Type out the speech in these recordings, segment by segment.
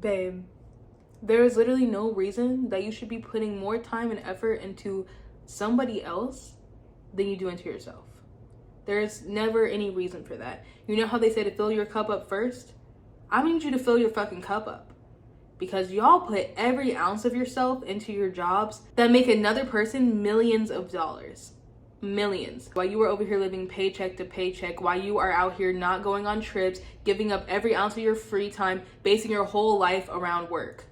Babe, there is literally no reason that you should be putting more time and effort into somebody else than you do into yourself. There's never any reason for that. You know how they say to fill your cup up first? I need you to fill your fucking cup up. Because y'all put every ounce of yourself into your jobs that make another person millions of dollars. Millions. While you are over here living paycheck to paycheck, while you are out here not going on trips, giving up every ounce of your free time, basing your whole life around work.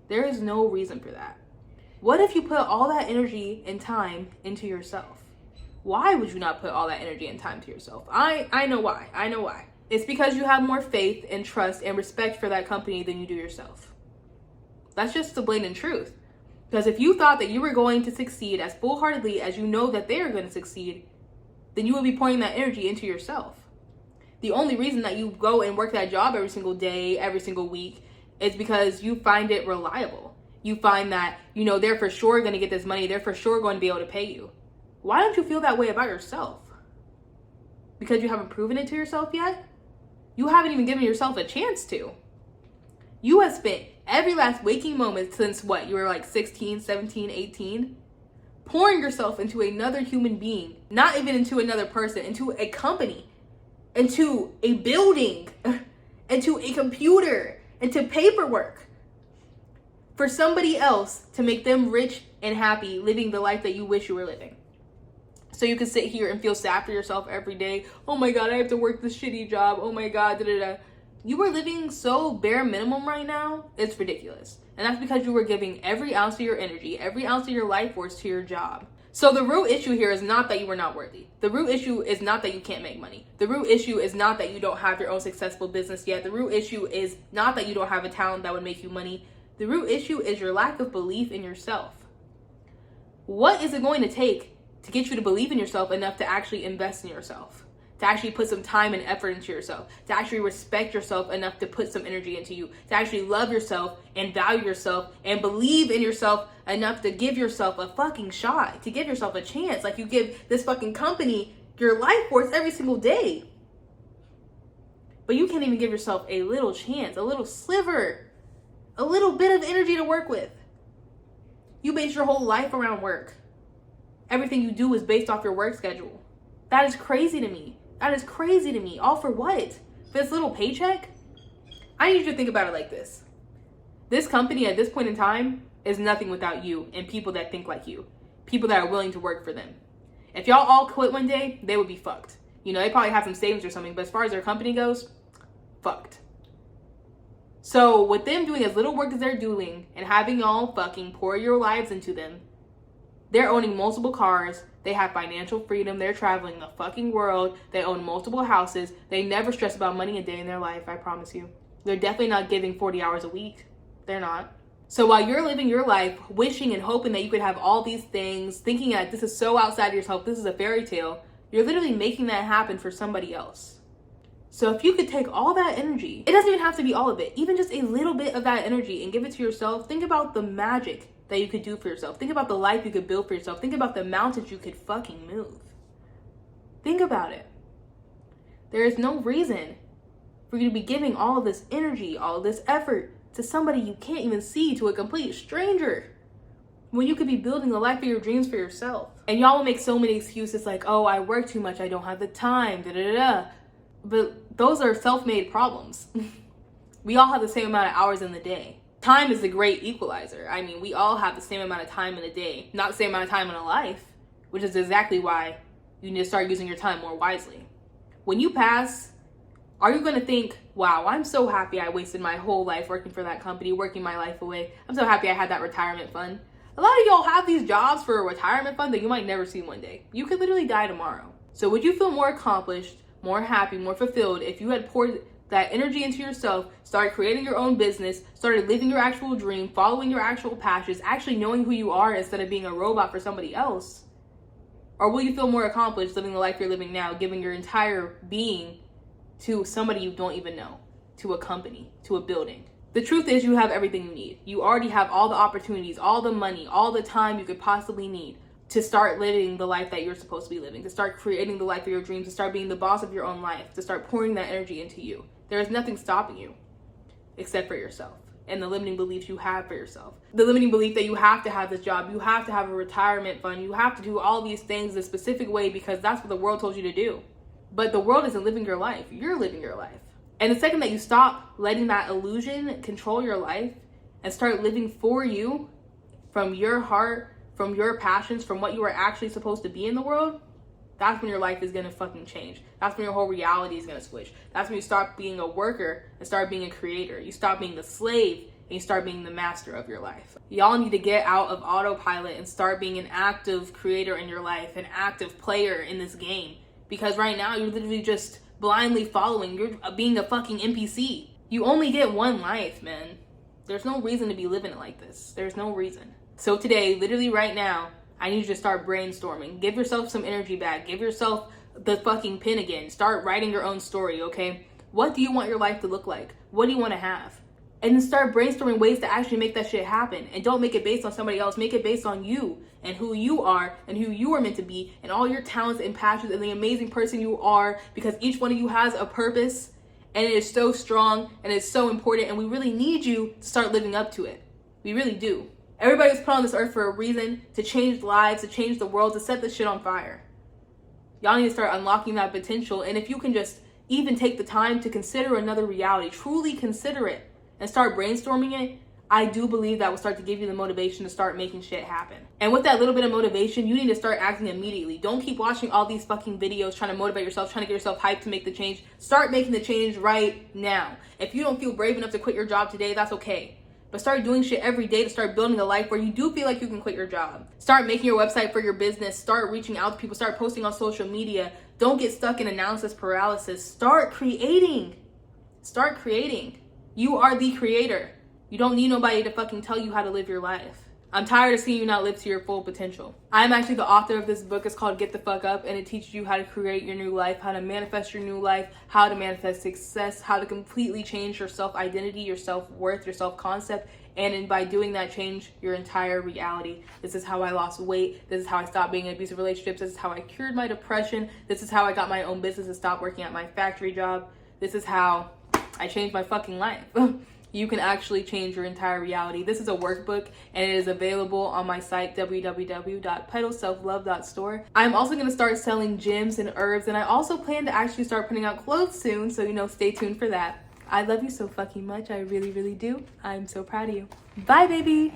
There is no reason for that. What if you put all that energy and time into yourself? Why would you not put all that energy and time to yourself? I know why. I know why. It's because you have more faith and trust and respect for that company than you do yourself. That's just the blatant truth. Because if you thought that you were going to succeed as full-heartedly as you know that they are going to succeed, then you would be pouring that energy into yourself. The only reason that you go and work that job every single day, every single week, is because you find it reliable. You find that, they're for sure going to get this money. They're for sure going to be able to pay you. Why don't you feel that way about yourself? Because you haven't proven it to yourself yet? You haven't even given yourself a chance to. You have spent every last waking moment since you were like 16, 17, 18, pouring yourself into another human being, not even into another person, into a company, into a building, into a computer, into paperwork, for somebody else to make them rich and happy, living the life that you wish you were living. So you can sit here and feel sad for yourself every day. Oh my God, I have to work this shitty job. Oh my God, You are living so bare minimum right now, it's ridiculous. And that's because you were giving every ounce of your energy, every ounce of your life force to your job. So the root issue here is not that you were not worthy. The root issue is not that you can't make money. The root issue is not that you don't have your own successful business yet. The root issue is not that you don't have a talent that would make you money. The root issue is your lack of belief in yourself. What is it going to take to get you to believe in yourself enough to actually invest in yourself? To actually put some time and effort into yourself, to actually respect yourself enough to put some energy into you, to actually love yourself and value yourself and believe in yourself enough to give yourself a fucking shot, to give yourself a chance, like you give this fucking company your life force every single day. But you can't even give yourself a little chance, a little sliver, a little bit of energy to work with. You base your whole life around work. Everything you do is based off your work schedule. That is crazy to me. That is crazy to me. All for what? For this little paycheck? I need you to think about it like this. This company at this point in time is nothing without you and people that think like you. People that are willing to work for them. If y'all all quit one day, they would be fucked. They probably have some savings or something, but as far as their company goes, fucked. So with them doing as little work as they're doing and having y'all fucking pour your lives into them, they're owning multiple cars. They have financial freedom. They're traveling the fucking world. They own multiple houses. They never stress about money a day in their life, I promise you. They're definitely not giving 40 hours a week. They're not. So while you're living your life, wishing and hoping that you could have all these things, thinking that this is so outside of yourself, this is a fairy tale, you're literally making that happen for somebody else. So if you could take all that energy, it doesn't even have to be all of it, even just a little bit of that energy and give it to yourself, think about the magic that you could do for yourself. Think about the life you could build for yourself. Think about the mountains you could fucking move. Think about it. There is no reason for you to be giving all of this energy, all of this effort to somebody you can't even see, to a complete stranger, when you could be building the life of your dreams for yourself. And y'all will make so many excuses like, oh, I work too much, I don't have the time, But those are self-made problems. We all have the same amount of hours in the day. Time is the great equalizer. I mean, we all have the same amount of time in a day, not the same amount of time in a life, which is exactly why you need to start using your time more wisely. When you pass, are you going to think, wow, I'm so happy I wasted my whole life working for that company, working my life away. I'm so happy I had that retirement fund. A lot of y'all have these jobs for a retirement fund that you might never see one day. You could literally die tomorrow. So would you feel more accomplished, more happy, more fulfilled if you had poured that energy into yourself, started creating your own business, started living your actual dream, following your actual passions, actually knowing who you are instead of being a robot for somebody else? Or will you feel more accomplished living the life you're living now, giving your entire being to somebody you don't even know, to a company, to a building? The truth is you have everything you need. You already have all the opportunities, all the money, all the time you could possibly need to start living the life that you're supposed to be living, to start creating the life of your dreams, to start being the boss of your own life, to start pouring that energy into you. There is nothing stopping you except for yourself. and the limiting beliefs you have for yourself. The limiting belief that you have to have this job, you have to have a retirement fund, you have to do all these things a specific way because that's what the world told you to do. But the world isn't living your life. You're living your life. And the second that you stop letting that illusion control your life and start living for you, from your heart, from your passions, from what you are actually supposed to be in the world, that's when your life is gonna fucking change. That's when your whole reality is gonna switch. That's when you stop being a worker and start being a creator. You stop being the slave and you start being the master of your life. Y'all need to get out of autopilot and start being an active creator in your life, an active player in this game. Because right now you're literally just blindly following. You're being a fucking NPC. You only get one life, man. There's no reason to be living it like this. There's no reason. So today, literally right now, I need you to start brainstorming. Give yourself some energy back. Give yourself the fucking pen again. Start writing your own story, okay? What do you want your life to look like? What do you want to have? And then start brainstorming ways to actually make that shit happen. And don't make it based on somebody else. Make it based on you and who you are and who you are meant to be and all your talents and passions and the amazing person you are, because each one of you has a purpose and it is so strong and it's so important, and we really need you to start living up to it. We really do. Everybody was put on this earth for a reason, to change lives, to change the world, to set this shit on fire. Y'all need to start unlocking that potential. And if you can just even take the time to consider another reality, truly consider it, and start brainstorming it, I do believe that will start to give you the motivation to start making shit happen. And with that little bit of motivation, you need to start acting immediately. Don't keep watching all these fucking videos trying to motivate yourself, trying to get yourself hyped to make the change. Start making the change right now. If you don't feel brave enough to quit your job today, that's okay. But start doing shit every day to start building a life where you do feel like you can quit your job. Start making your website for your business. Start reaching out to people. Start posting on social media. Don't get stuck in analysis paralysis. Start creating. Start creating. You are the creator. You don't need nobody to fucking tell you how to live your life. I'm tired of seeing you not live to your full potential. I'm actually the author of this book. It's called Get the Fuck Up, and it teaches you how to create your new life, how to manifest your new life, how to manifest success, how to completely change your self-identity, your self-worth, your self-concept, and by doing that, change your entire reality. This is how I lost weight. This is how I stopped being in abusive relationships. This is how I cured my depression. This is how I got my own business and stopped working at my factory job. This is how I changed my fucking life. You can actually change your entire reality. This is a workbook, and it is available on my site, www.petalselflove.store. I'm also going to start selling gems and herbs, and I also plan to actually start putting out clothes soon, so stay tuned for that. I love you so fucking much. I really, really do. I'm so proud of you. Bye, baby.